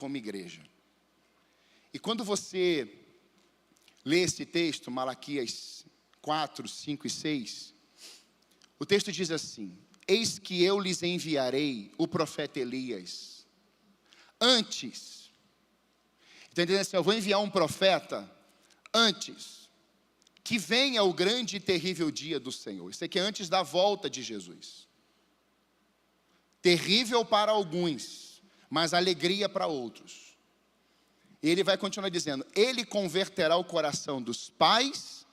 como igreja. E quando você lê esse texto, Malaquias 4, 5 e 6, o texto diz assim: eis que eu lhes enviarei o profeta Elias, antes, está entendendo assim, eu vou enviar um profeta antes que venha o grande e terrível dia do Senhor. Isso aqui é antes da volta de Jesus. Terrível para alguns, mas alegria para outros. E ele vai continuar dizendo: ele converterá o coração dos pais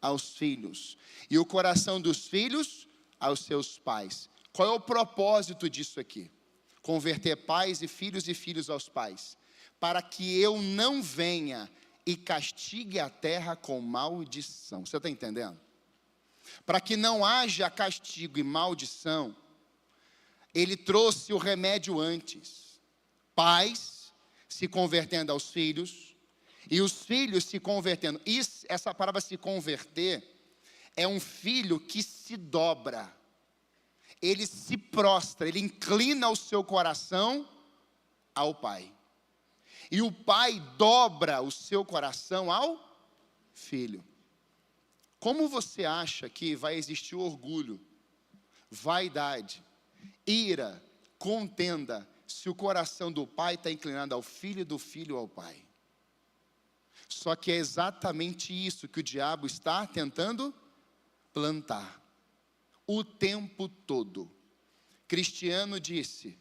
aos filhos, e o coração dos filhos aos seus pais. Qual é o propósito disso aqui? Converter pais e filhos aos pais, para que eu não venha e castigue a terra com maldição. Você está entendendo? Para que não haja castigo e maldição, ele trouxe o remédio antes. Pais se convertendo aos filhos, e os filhos se convertendo. Essa palavra se converter é um filho que se dobra. Ele se prostra, ele inclina o seu coração ao pai. E o pai dobra o seu coração ao filho. Como você acha que vai existir orgulho, vaidade, ira, contenda, se o coração do pai está inclinado ao filho e do filho ao pai? Só que é exatamente isso que o diabo está tentando plantar o tempo todo. Cristiano disse: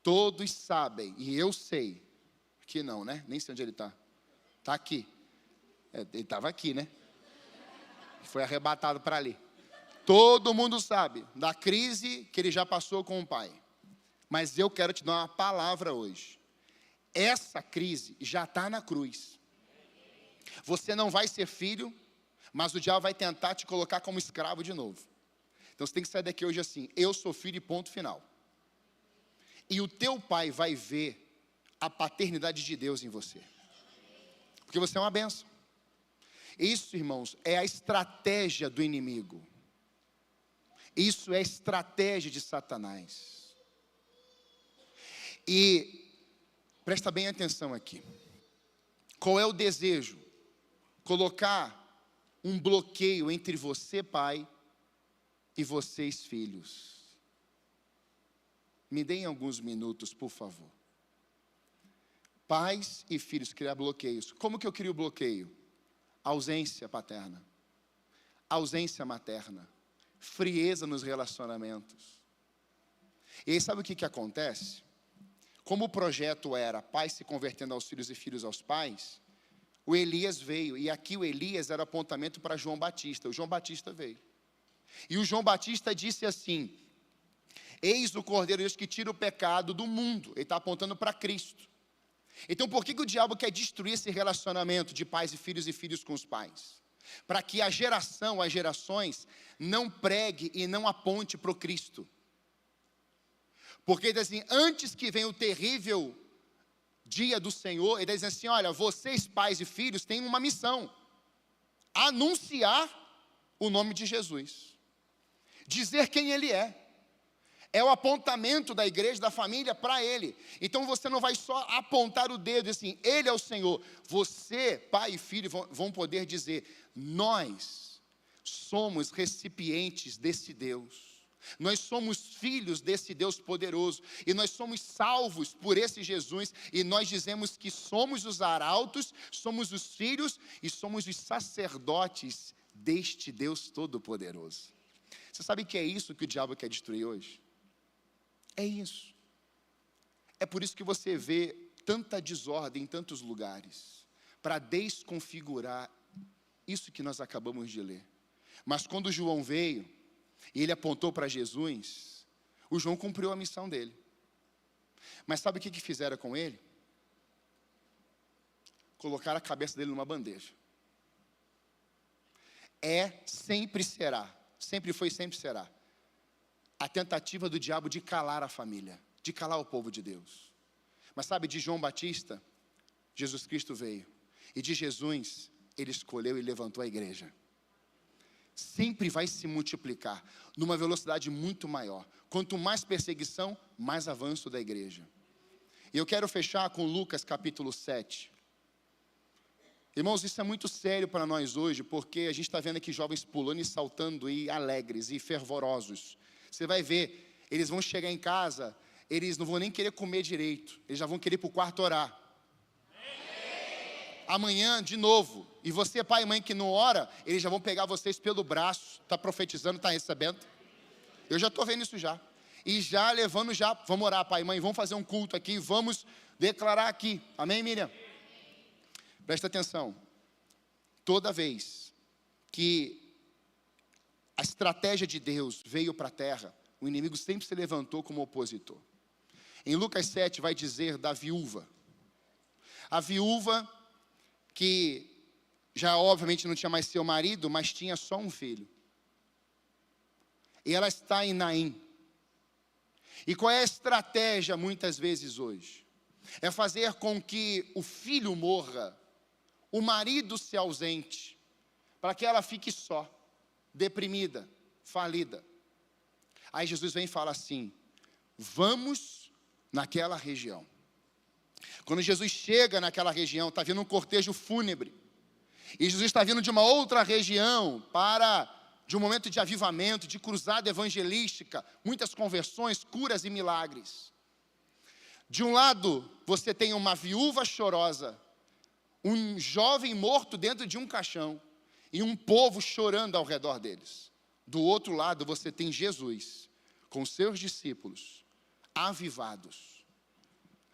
todos sabem, e eu sei, que não, né? Nem sei onde ele está. Está aqui. Ele estava aqui, né? Foi arrebatado para ali. Todo mundo sabe da crise que ele já passou com o pai. Mas eu quero te dar uma palavra hoje. Essa crise já está na cruz. Você não vai ser filho, mas o diabo vai tentar te colocar como escravo de novo. Então você tem que sair daqui hoje assim: eu sou filho e ponto final. E o teu pai vai ver a paternidade de Deus em você, porque você é uma bênção. Isso, irmãos, é a estratégia do inimigo. Isso é a estratégia de Satanás. E presta bem atenção aqui. Qual é o desejo? Colocar um bloqueio entre você, pai, e vocês, filhos. Me deem alguns minutos, por favor. Pais e filhos, criar bloqueios. Como que eu crio bloqueio? Ausência paterna, ausência materna, frieza nos relacionamentos. E aí sabe o que acontece? Como o projeto era pais se convertendo aos filhos e filhos aos pais, o Elias veio, e aqui o Elias era apontamento para João Batista. O João Batista veio. E o João Batista disse assim: eis o Cordeiro de Deus que tira o pecado do mundo. Ele está apontando para Cristo. Então por que o diabo quer destruir esse relacionamento de pais e filhos com os pais? Para que as gerações não pregue e não aponte para o Cristo. Porque ele diz assim: antes que venha o terrível dia do Senhor, ele diz assim: olha, vocês pais e filhos têm uma missão: anunciar o nome de Jesus, dizer quem Ele é. É o apontamento da igreja, da família para Ele. Então você não vai só apontar o dedo e assim: Ele é o Senhor. Você, pai e filho, vão poder dizer: nós somos recipientes desse Deus. Nós somos filhos desse Deus poderoso. E nós somos salvos por esse Jesus. E nós dizemos que somos os arautos, somos os filhos e somos os sacerdotes deste Deus todo-poderoso. Você sabe que é isso que o diabo quer destruir hoje? É isso. É por isso que você vê tanta desordem em tantos lugares, para desconfigurar isso que nós acabamos de ler. Mas quando João veio e ele apontou para Jesus, o João cumpriu a missão dele. Mas sabe o que fizeram com ele? Colocaram a cabeça dele numa bandeja. Sempre será, sempre foi, sempre será a tentativa do diabo de calar a família, de calar o povo de Deus. Mas sabe, de João Batista, Jesus Cristo veio. E de Jesus, Ele escolheu e levantou a igreja. Sempre vai se multiplicar, numa velocidade muito maior. Quanto mais perseguição, mais avanço da igreja. E eu quero fechar com Lucas capítulo 7. Irmãos, isso é muito sério para nós hoje, porque a gente está vendo aqui jovens pulando e saltando, e alegres, e fervorosos. Você vai ver, eles vão chegar em casa, eles não vão nem querer comer direito, eles já vão querer ir para o quarto orar. Amanhã, de novo, e você, pai e mãe que não ora, eles já vão pegar vocês pelo braço, está profetizando, está recebendo. Eu já estou vendo isso já. E já levando já, vamos orar, pai e mãe, vamos fazer um culto aqui, vamos declarar aqui. Amém, Miriam? Presta atenção. Toda vez que a estratégia de Deus veio para a terra, o inimigo sempre se levantou como opositor. Em Lucas 7 vai dizer da viúva. A viúva que já obviamente não tinha mais seu marido, mas tinha só um filho. E ela está em Naim. E qual é a estratégia muitas vezes hoje? É fazer com que o filho morra, o marido se ausente, para que ela fique só, deprimida, falida. Aí Jesus vem e fala assim: vamos naquela região. Quando Jesus chega naquela região, está vindo um cortejo fúnebre. E Jesus está vindo de uma outra região de um momento de avivamento, de cruzada evangelística, muitas conversões, curas e milagres. De um lado, você tem uma viúva chorosa, um jovem morto dentro de um caixão, e um povo chorando ao redor deles. Do outro lado, você tem Jesus, com seus discípulos, avivados.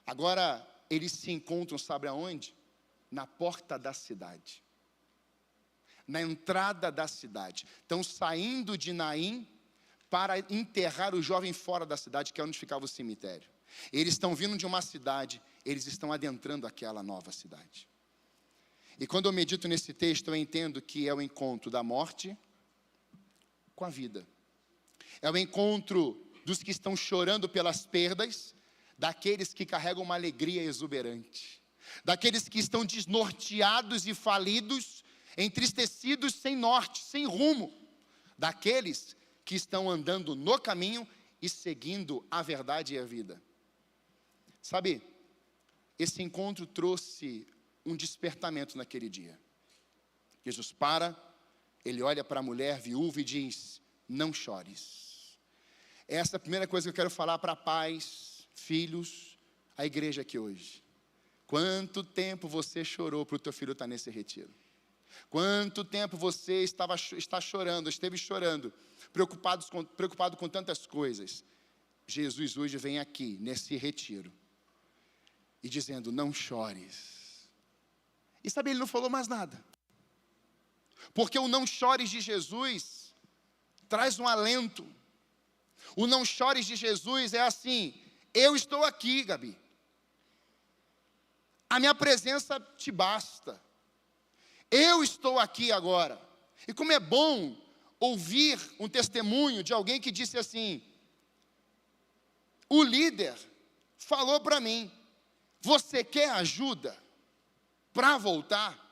Agora, eles se encontram, sabe aonde? Na porta da cidade. Na entrada da cidade. Estão saindo de Naim para enterrar o jovem fora da cidade, que é onde ficava o cemitério. Eles estão vindo de uma cidade, eles estão adentrando aquela nova cidade. E quando eu medito nesse texto, eu entendo que é o encontro da morte com a vida. É o encontro dos que estão chorando pelas perdas, daqueles que carregam uma alegria exuberante, daqueles que estão desnorteados e falidos, entristecidos, sem norte, sem rumo, daqueles que estão andando no caminho e seguindo a verdade e a vida. Sabe, esse encontro trouxe um despertamento naquele dia. Jesus para, ele olha para a mulher viúva e diz: não chores. Essa é a primeira coisa que eu quero falar para pais, filhos, a igreja aqui hoje. Quanto tempo você chorou para o teu filho estar nesse retiro? Quanto tempo você está chorando, esteve chorando, preocupado com tantas coisas? Jesus hoje vem aqui, nesse retiro, e dizendo: não chores. E sabe, ele não falou mais nada. Porque o não chores de Jesus traz um alento. O não chores de Jesus é assim: eu estou aqui, Gabi. A minha presença te basta. Eu estou aqui agora. E como é bom ouvir um testemunho de alguém que disse assim: o líder falou para mim, você quer ajuda para voltar?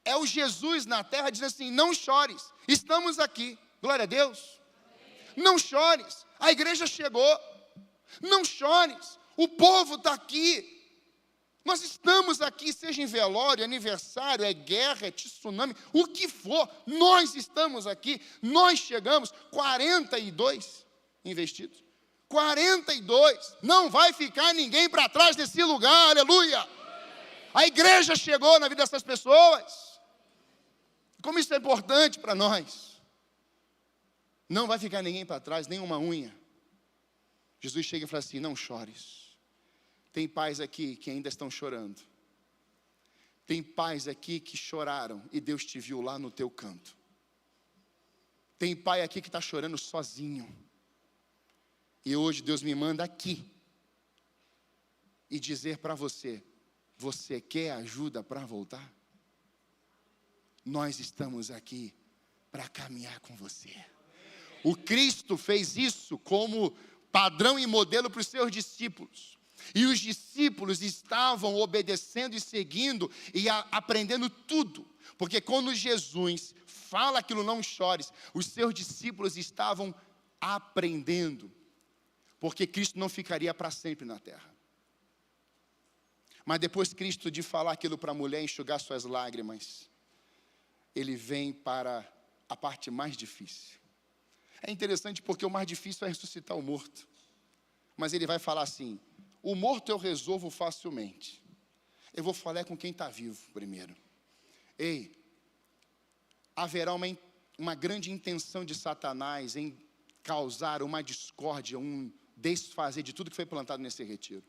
É o Jesus na terra dizendo assim: não chores, estamos aqui. Glória a Deus. Não chores, a igreja chegou. Não chores, o povo está aqui. Nós estamos aqui, seja em velório, aniversário, é guerra, é tsunami, o que for, nós estamos aqui. Nós chegamos, 42 investidos. 42, não vai ficar ninguém para trás desse lugar, aleluia. A igreja chegou na vida dessas pessoas. Como isso é importante para nós. Não vai ficar ninguém para trás, nenhuma unha. Jesus chega e fala assim: não chores. Tem pais aqui que ainda estão chorando. Tem pais aqui que choraram e Deus te viu lá no teu canto. Tem pai aqui que está chorando sozinho. E hoje Deus me manda aqui e dizer para você: você quer ajuda para voltar? Nós estamos aqui para caminhar com você. O Cristo fez isso como padrão e modelo para os seus discípulos. E os discípulos estavam obedecendo e seguindo e aprendendo tudo. Porque quando Jesus fala aquilo, não chores, os seus discípulos estavam aprendendo. Porque Cristo não ficaria para sempre na terra. Mas depois Cristo de falar aquilo para a mulher, enxugar suas lágrimas, Ele vem para a parte mais difícil. É interessante porque o mais difícil é ressuscitar o morto. Mas Ele vai falar assim, o morto eu resolvo facilmente. Eu vou falar com quem está vivo primeiro. Ei, haverá uma grande intenção de Satanás em causar uma discórdia, um desfazer de tudo que foi plantado nesse retiro.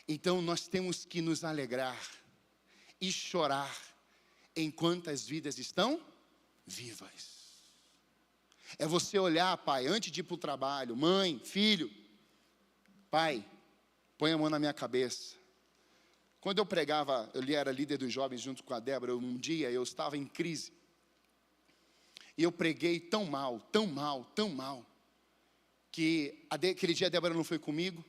Então nós temos que nos alegrar e chorar enquanto as vidas estão vivas. É você olhar, pai, antes de ir para o trabalho, mãe, filho, pai, põe a mão na minha cabeça. Quando eu pregava, eu era líder dos jovens junto com a Débora, um dia eu estava em crise. E eu preguei tão mal, que aquele dia a Débora não foi comigo.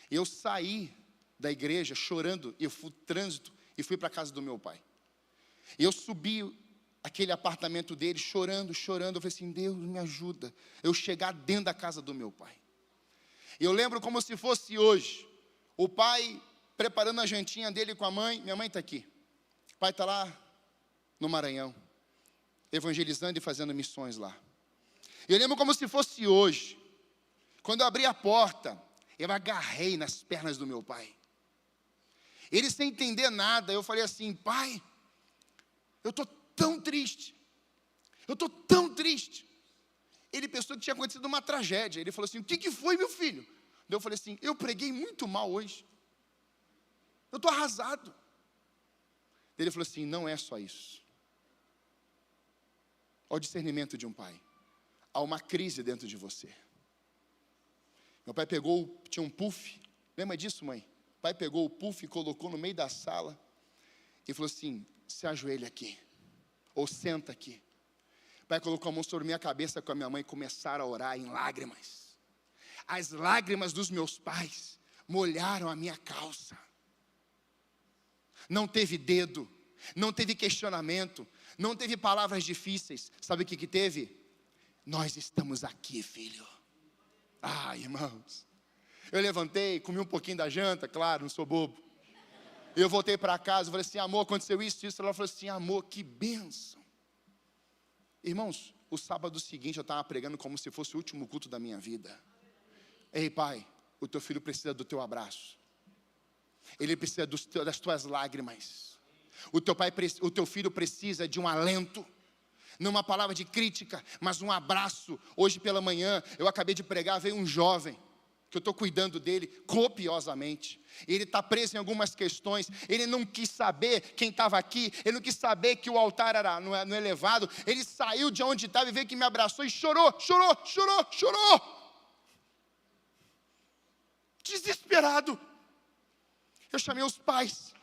Eu saí da igreja chorando, eu fui trânsito e fui para a casa do meu pai. Eu subi aquele apartamento dele chorando, eu falei assim, Deus me ajuda, eu chegar dentro da casa do meu pai. Eu lembro como se fosse hoje, o pai preparando a jantinha dele com a mãe, minha mãe está aqui, o pai está lá no Maranhão, evangelizando e fazendo missões lá. Eu lembro como se fosse hoje, quando eu abri a porta, eu agarrei nas pernas do meu pai. Ele sem entender nada, eu falei assim, pai, eu estou tão triste, Ele pensou que tinha acontecido uma tragédia, ele falou assim, o que foi, meu filho? Eu falei assim, eu preguei muito mal hoje, eu estou arrasado. Ele falou assim, não é só isso. Olha o discernimento de um pai, há uma crise dentro de você. Meu pai tinha um puff, lembra disso, mãe? O pai pegou o puff e colocou no meio da sala e falou assim, se ajoelha aqui, ou senta aqui. O pai colocou a mão sobre minha cabeça com a minha mãe e começaram a orar em lágrimas. As lágrimas dos meus pais molharam a minha calça. Não teve dedo, não teve questionamento, não teve palavras difíceis. Sabe o que teve? Nós estamos aqui, filho. Irmãos, eu levantei, comi um pouquinho da janta, claro, não sou bobo. Eu voltei para casa, falei assim, amor, aconteceu isso. Ela falou assim, amor, que bênção. Irmãos, o sábado seguinte eu estava pregando como se fosse o último culto da minha vida. Ei, pai, o teu filho precisa do teu abraço. Ele precisa das tuas lágrimas. O teu filho precisa de um alento. Não uma palavra de crítica, mas um abraço. Hoje pela manhã, eu acabei de pregar, veio um jovem, que eu estou cuidando dele copiosamente. Ele está preso em algumas questões, ele não quis saber quem estava aqui, ele não quis saber que o altar era no elevado, ele saiu de onde estava e veio que me abraçou e chorou. Desesperado. Eu chamei os pais.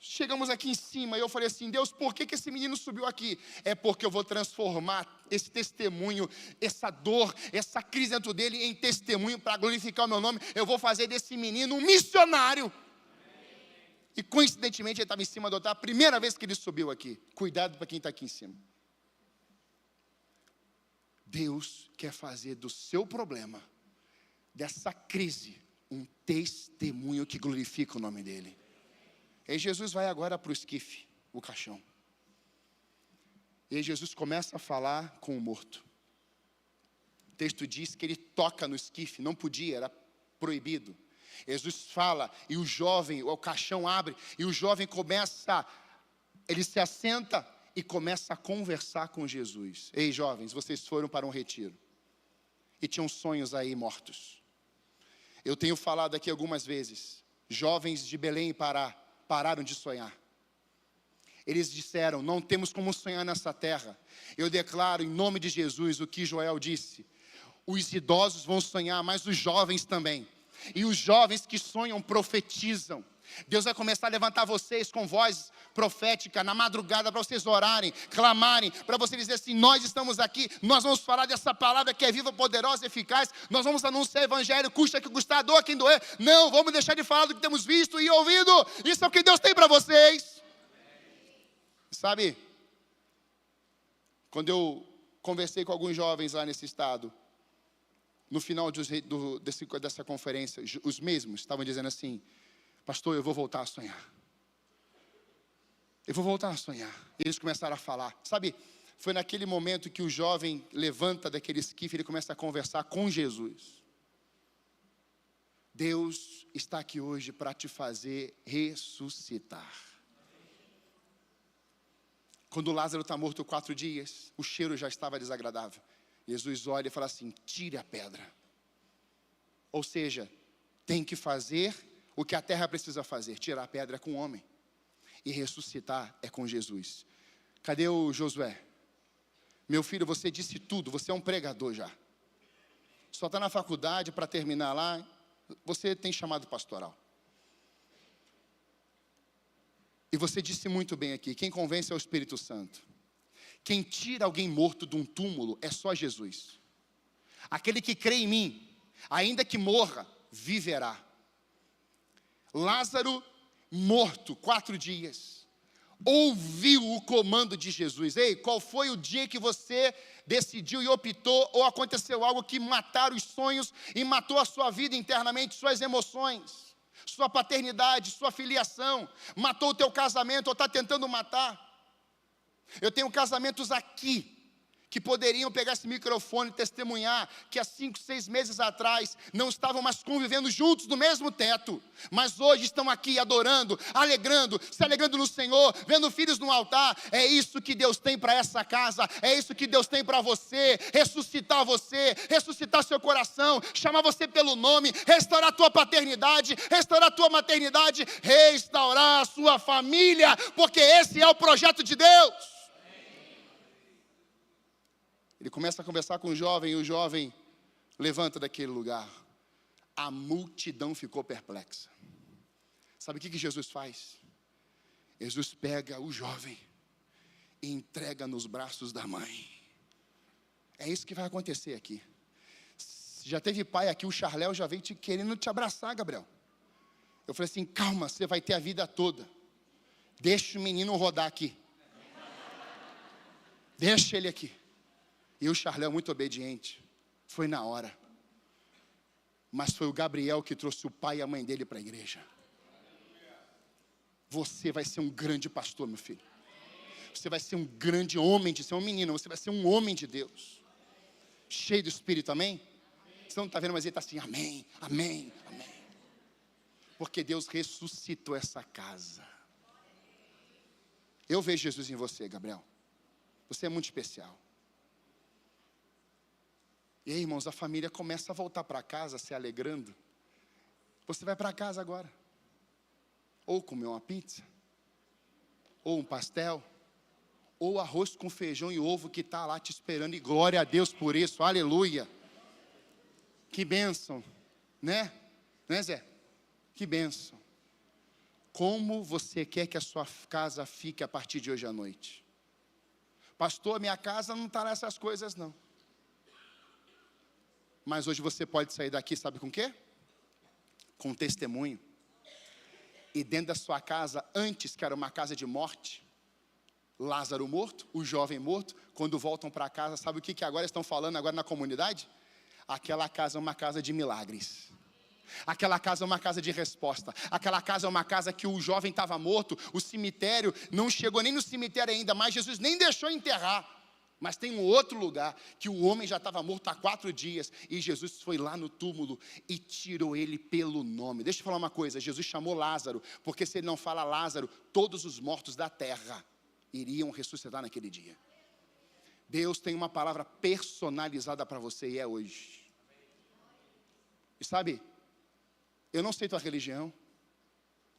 Chegamos aqui em cima e eu falei assim, Deus, por que esse menino subiu aqui? É porque eu vou transformar esse testemunho, essa dor, essa crise dentro dele em testemunho para glorificar o meu nome. Eu vou fazer desse menino um missionário. E coincidentemente ele estava em cima do altar, a primeira vez que ele subiu aqui. Cuidado para quem está aqui em cima. Deus quer fazer do seu problema, dessa crise, um testemunho que glorifica o nome dele. E Jesus vai agora para o esquife, o caixão. E aí Jesus começa a falar com o morto. O texto diz que ele toca no esquife, não podia, era proibido. Jesus fala e o caixão abre e o jovem ele se assenta e começa a conversar com Jesus. Ei, jovens, vocês foram para um retiro e tinham sonhos aí mortos. Eu tenho falado aqui algumas vezes, jovens de Belém e Pará, pararam de sonhar. Eles disseram, não temos como sonhar nessa terra. Eu declaro em nome de Jesus o que Joel disse. Os idosos vão sonhar, mas os jovens também. E os jovens que sonham profetizam. Deus vai começar a levantar vocês com voz profética na madrugada para vocês orarem, clamarem, para vocês dizerem assim, nós estamos aqui, nós vamos falar dessa palavra que é viva, poderosa e eficaz, nós vamos anunciar o evangelho, custa que custar, doa quem doer. Não, vamos deixar de falar do que temos visto e ouvido. Isso é o que Deus tem para vocês. Sabe, quando eu conversei com alguns jovens lá nesse estado, no final dessa conferência, os mesmos estavam dizendo assim, pastor, eu vou voltar a sonhar. Eu vou voltar a sonhar. E eles começaram a falar. Sabe, foi naquele momento que o jovem levanta daquele esquife, ele começa a conversar com Jesus. Deus está aqui hoje para te fazer ressuscitar. Quando Lázaro está morto 4 dias, o cheiro já estava desagradável. Jesus olha e fala assim, tire a pedra. Ou seja, tem que fazer o que a terra precisa fazer, tirar a pedra com o homem. E ressuscitar é com Jesus. Cadê o Josué? Meu filho, você disse tudo, você é um pregador já. Só está na faculdade para terminar lá, você tem chamado pastoral. E você disse muito bem aqui, quem convence é o Espírito Santo. Quem tira alguém morto de um túmulo é só Jesus. Aquele que crê em mim, ainda que morra, viverá. Lázaro, morto 4 dias, ouviu o comando de Jesus. Ei, qual foi o dia que você decidiu e optou, ou aconteceu algo que mataram os sonhos e matou a sua vida internamente, suas emoções, sua paternidade, sua filiação, matou o teu casamento, ou está tentando matar? Eu tenho casamentos aqui, que poderiam pegar esse microfone e testemunhar que há 5, 6 meses atrás não estavam mais convivendo juntos no mesmo teto, mas hoje estão aqui adorando, se alegrando no Senhor, vendo filhos no altar. É isso que Deus tem para essa casa, é isso que Deus tem para você, ressuscitar seu coração, chamar você pelo nome, restaurar a tua paternidade, restaurar a tua maternidade, restaurar a sua família, porque esse é o projeto de Deus. Ele começa a conversar com o jovem, e o jovem levanta daquele lugar. A multidão ficou perplexa. Sabe o que Jesus faz? Jesus pega o jovem e entrega nos braços da mãe. É isso que vai acontecer aqui. Já teve pai aqui, o Charléu já veio querendo te abraçar, Gabriel. Eu falei assim, calma, você vai ter a vida toda. Deixa o menino rodar aqui. Deixa ele aqui. E o Charléu, muito obediente, foi na hora. Mas foi o Gabriel que trouxe o pai e a mãe dele para a igreja. Você vai ser um grande pastor, meu filho. Você vai ser um grande homem de ser um menino. Você vai ser um homem de Deus. Cheio do Espírito, amém? Você não está vendo, mas ele está assim, amém, amém, amém. Porque Deus ressuscitou essa casa. Eu vejo Jesus em você, Gabriel. Você é muito especial. E aí, irmãos, a família começa a voltar para casa se alegrando. Você vai para casa agora. Ou comer uma pizza, ou um pastel, ou arroz com feijão e ovo que está lá te esperando. E glória a Deus por isso, aleluia. Que bênção, né? Né, Zé? Que bênção. Como você quer que a sua casa fique a partir de hoje à noite? Pastor, minha casa não está nessas coisas não. Mas hoje você pode sair daqui, sabe com o quê? Com testemunho. E dentro da sua casa, antes que era uma casa de morte, Lázaro morto, o jovem morto, quando voltam para casa, sabe o que agora estão falando agora na comunidade? Aquela casa é uma casa de milagres. Aquela casa é uma casa de resposta. Aquela casa é uma casa que o jovem estava morto, o cemitério, não chegou nem no cemitério ainda, mas Jesus nem deixou enterrar. Mas tem um outro lugar, que o homem já estava morto há 4 dias, e Jesus foi lá no túmulo e tirou ele pelo nome. Deixa eu falar uma coisa, Jesus chamou Lázaro, porque se ele não fala Lázaro, todos os mortos da terra iriam ressuscitar naquele dia. Deus tem uma palavra personalizada para você, e é hoje. E sabe, eu não sei tua religião,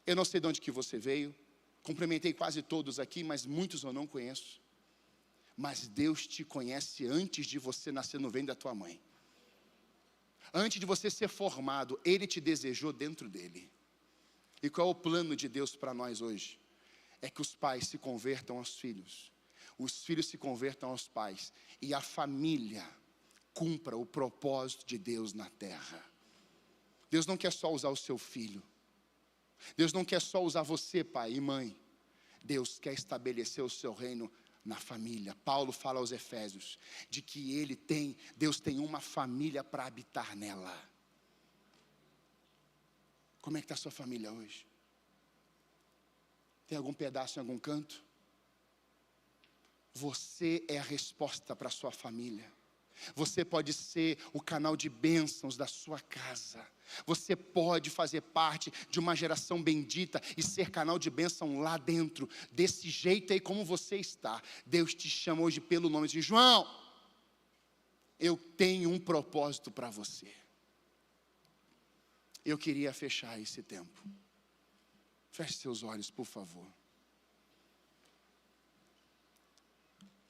eu não sei de onde que você veio, cumprimentei quase todos aqui, mas muitos eu não conheço. Mas Deus te conhece antes de você nascer no ventre da tua mãe. Antes de você ser formado, Ele te desejou dentro dele. E qual é o plano de Deus para nós hoje? É que os pais se convertam aos filhos. Os filhos se convertam aos pais. E a família cumpra o propósito de Deus na terra. Deus não quer só usar o seu filho. Deus não quer só usar você, pai e mãe. Deus quer estabelecer o seu reino na família. Paulo fala aos Efésios de que Deus tem uma família para habitar nela. Como é que está a sua família hoje? Tem algum pedaço em algum canto? Você é a resposta para a sua família. Você pode ser o canal de bênçãos da sua casa. Você pode fazer parte de uma geração bendita e ser canal de bênção lá dentro. Desse jeito aí como você está. Deus te chama hoje pelo nome de João. Eu tenho um propósito para você. Eu queria fechar esse tempo. Feche seus olhos, por favor.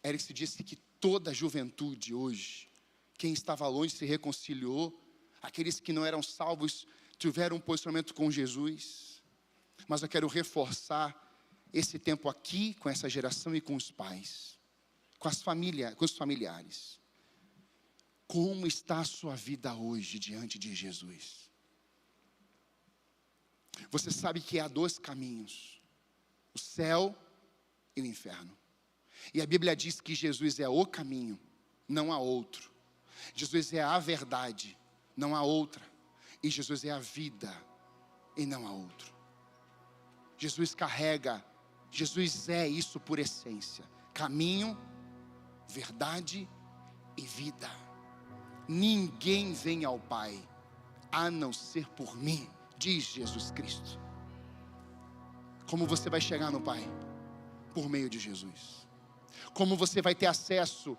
Eric disse que toda a juventude hoje, quem estava longe se reconciliou, aqueles que não eram salvos tiveram um posicionamento com Jesus. Mas eu quero reforçar esse tempo aqui com essa geração e com os pais, com as famílias, com os familiares. Como está a sua vida hoje diante de Jesus? Você sabe que há dois caminhos, o céu e o inferno. E a Bíblia diz que Jesus é o caminho, não há outro. Jesus é a verdade, não há outra. E Jesus é a vida, e não há outro. Jesus é isso por essência. Caminho, verdade e vida. Ninguém vem ao Pai, a não ser por mim, diz Jesus Cristo. Como você vai chegar no Pai? Por meio de Jesus. Como você vai ter acesso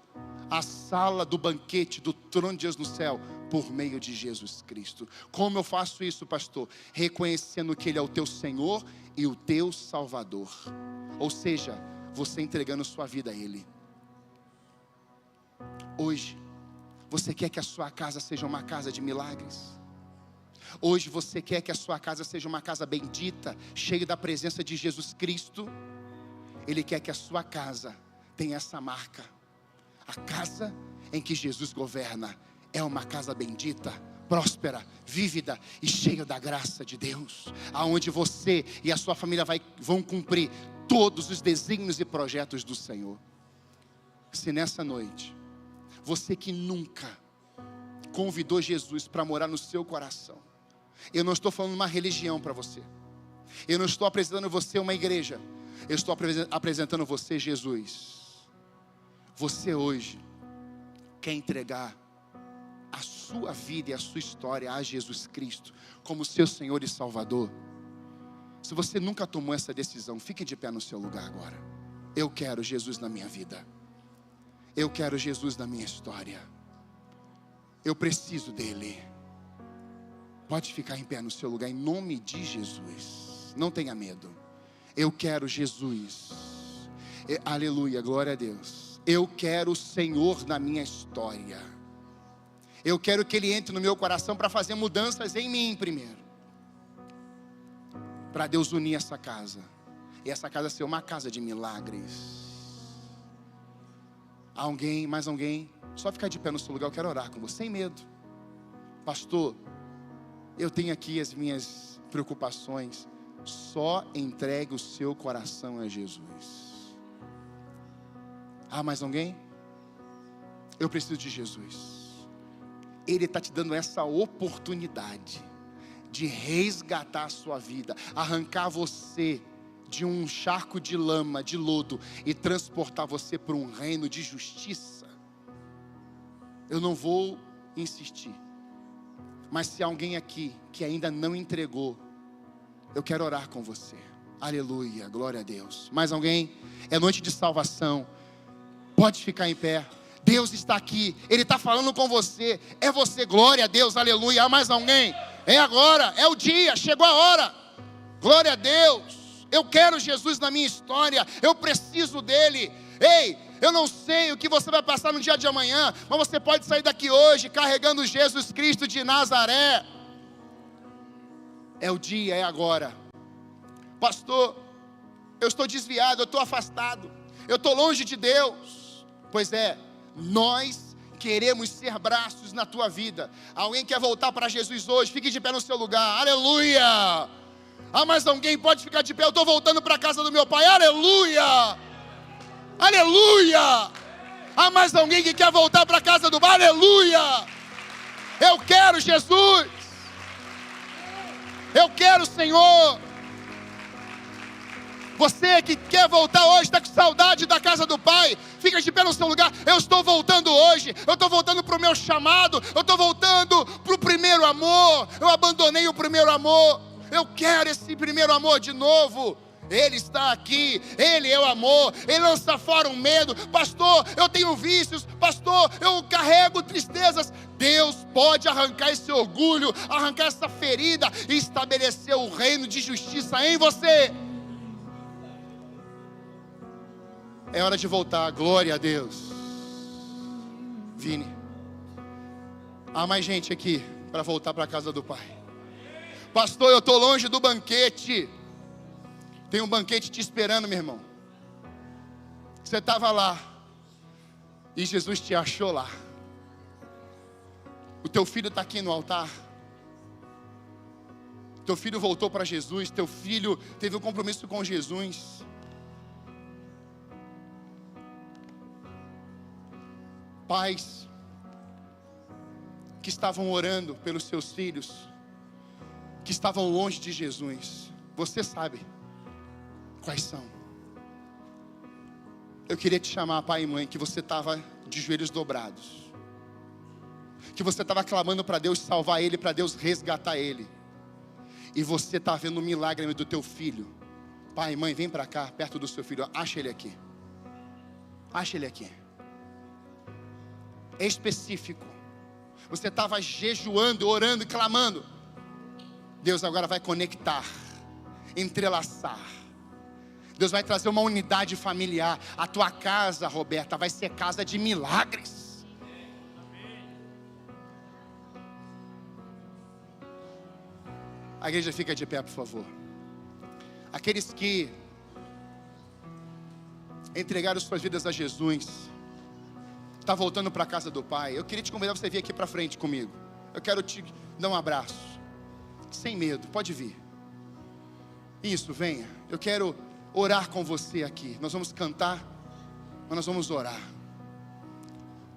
à sala do banquete do trono de Deus no céu? Por meio de Jesus Cristo. Como eu faço isso, pastor? Reconhecendo que Ele é o teu Senhor e o teu Salvador. Ou seja, você entregando sua vida a Ele. Hoje, você quer que a sua casa seja uma casa de milagres? Hoje você quer que a sua casa seja uma casa bendita, cheia da presença de Jesus Cristo? Ele quer que a sua casa tenha essa marca. A casa em que Jesus governa é uma casa bendita, próspera, vívida e cheia da graça de Deus, aonde você e a sua família vão cumprir todos os desígnios e projetos do Senhor. Se nessa noite, você que nunca convidou Jesus para morar no seu coração, eu não estou falando uma religião para você, eu não estou apresentando você uma igreja, eu estou apresentando você Jesus. Você hoje quer entregar a sua vida e a sua história a Jesus Cristo como seu Senhor e Salvador? Se você nunca tomou essa decisão, fique de pé no seu lugar agora. Eu quero Jesus na minha vida. Eu quero Jesus na minha história. Eu preciso dEle. Pode ficar em pé no seu lugar em nome de Jesus. Não tenha medo. Eu quero Jesus. Aleluia, glória a Deus. Eu quero o Senhor na minha história. Eu quero que Ele entre no meu coração para fazer mudanças em mim primeiro. Para Deus unir essa casa. E essa casa ser uma casa de milagres. Alguém, mais alguém? Só ficar de pé no seu lugar, eu quero orar com você, sem medo. Pastor, eu tenho aqui as minhas preocupações. Só entregue o seu coração a Jesus. Ah, mais alguém? Eu preciso de Jesus. Ele está te dando essa oportunidade de resgatar a sua vida, arrancar você de um charco de lama, de lodo, e transportar você para um reino de justiça. Eu não vou insistir, mas se alguém aqui que ainda não entregou, eu quero orar com você. Aleluia, glória a Deus. Mais alguém? É noite de salvação. Pode ficar em pé. Deus está aqui, Ele está falando com você. É você, glória a Deus, aleluia. Há mais alguém? É agora, é o dia, chegou a hora. Glória a Deus. Eu quero Jesus na minha história. Eu preciso dEle. Ei, eu não sei o que você vai passar no dia de amanhã, mas você pode sair daqui hoje carregando Jesus Cristo de Nazaré. É o dia, é agora. Pastor, eu estou desviado, eu estou afastado, eu estou longe de Deus. Pois é, nós queremos ser braços na tua vida. Alguém quer voltar para Jesus hoje? Fique de pé no seu lugar, aleluia. Ah, mas alguém pode ficar de pé? Eu estou voltando para a casa do meu pai, aleluia. Aleluia. Ah, mas alguém que quer voltar para a casa do pai? Aleluia. Eu quero Jesus. Eu quero o Senhor. Você que quer voltar hoje, está com saudade da casa do Pai, fica de pé no seu lugar. Eu estou voltando hoje, eu estou voltando para o meu chamado, eu estou voltando para o primeiro amor. Eu abandonei o primeiro amor, eu quero esse primeiro amor de novo. Ele está aqui, Ele é o amor, Ele lança fora o medo. Pastor, eu tenho vícios, pastor, eu carrego tristezas. Deus pode arrancar esse orgulho, arrancar essa ferida e estabelecer o reino de justiça em você. É hora de voltar, glória a Deus. Vini, há mais gente aqui para voltar para a casa do Pai. Pastor, eu estou longe do banquete. Tem um banquete te esperando, meu irmão. Você estava lá e Jesus te achou lá. O teu filho está aqui no altar. Teu filho voltou para Jesus. Teu filho teve um compromisso com Jesus. Pais que estavam orando pelos seus filhos, que estavam longe de Jesus, você sabe quais são. Eu queria te chamar, pai e mãe, que você estava de joelhos dobrados, que você estava clamando para Deus salvar ele, para Deus resgatar ele, e você está vendo um milagre do teu filho. Pai e mãe, vem para cá, perto do seu filho, acha ele aqui. Acha ele aqui. É específico. Você estava jejuando, orando e clamando. Deus agora vai conectar, entrelaçar. Deus vai trazer uma unidade familiar. A tua casa, Roberta, vai ser casa de milagres. A igreja fica de pé, por favor. Aqueles que entregaram suas vidas a Jesus, está voltando para a casa do Pai. Eu queria te convidar a você vir aqui para frente comigo. Eu quero te dar um abraço. Sem medo, pode vir. Isso, venha. Eu quero orar com você aqui. Nós vamos cantar, mas nós vamos orar.